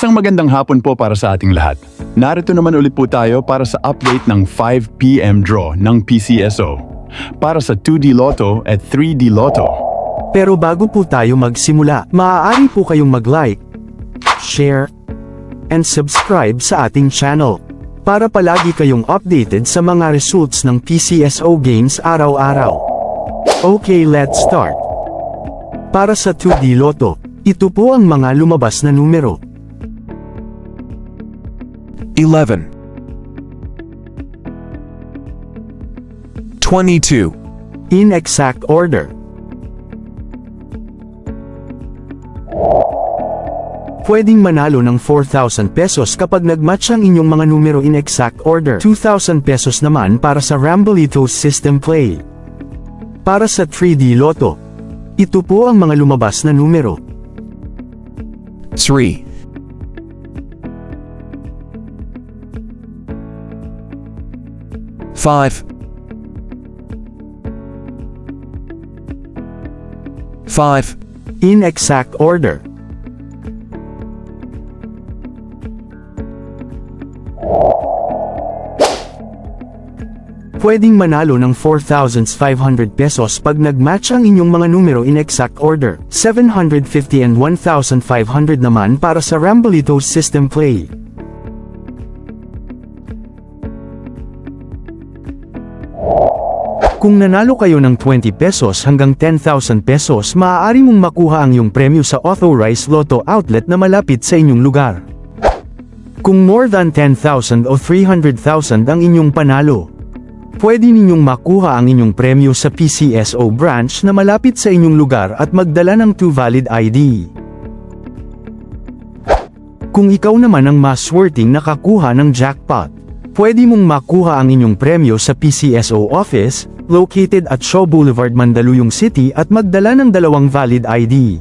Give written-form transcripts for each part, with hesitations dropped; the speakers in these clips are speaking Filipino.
Isang magandang hapon po para sa ating lahat. Narito naman ulit po tayo para sa update ng 5 PM draw ng PCSO. Para sa 2D Lotto at 3D Lotto. Pero bago po tayo magsimula, maaari po kayong mag-like, share, and subscribe sa ating channel. Para palagi kayong updated sa mga results ng PCSO games araw-araw. Okay, let's start. Para sa 2D Lotto, ito po ang mga lumabas na numero. 11 22 In exact order. Pwedeng manalo ng 4,000 pesos kapag nagmatch ang inyong mga numero in exact order. 2,000 pesos naman para sa Rambolito System Play. Para sa 3D Lotto, ito po ang mga lumabas na numero. 3 5 5 In exact order. Pwedeng manalo ng 4,500 pesos pag nagmatch ang inyong mga numero in exact order. 750 and 1,500 naman para sa Rambolito System Play. Kung nanalo kayo ng 20 pesos hanggang 10,000 pesos, maaari mong makuha ang iyong premyo sa authorized Lotto outlet na malapit sa inyong lugar. Kung more than 10,000 o 300,000 ang inyong panalo, pwede ninyong makuha ang inyong premyo sa PCSO branch na malapit sa inyong lugar at magdala ng 2 valid ID. Kung ikaw naman ang mas worthy nakakuha ng jackpot, pwede mong makuha ang inyong premyo sa PCSO office, located at Shaw Boulevard, Mandaluyong City at magdala ng 2 valid ID.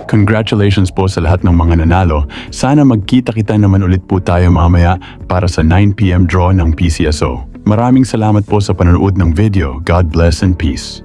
Congratulations po sa lahat ng mga nanalo. Sana magkita-kita naman ulit po tayo mamaya para sa 9 PM draw ng PCSO. Maraming salamat po sa panonood ng video. God bless and peace.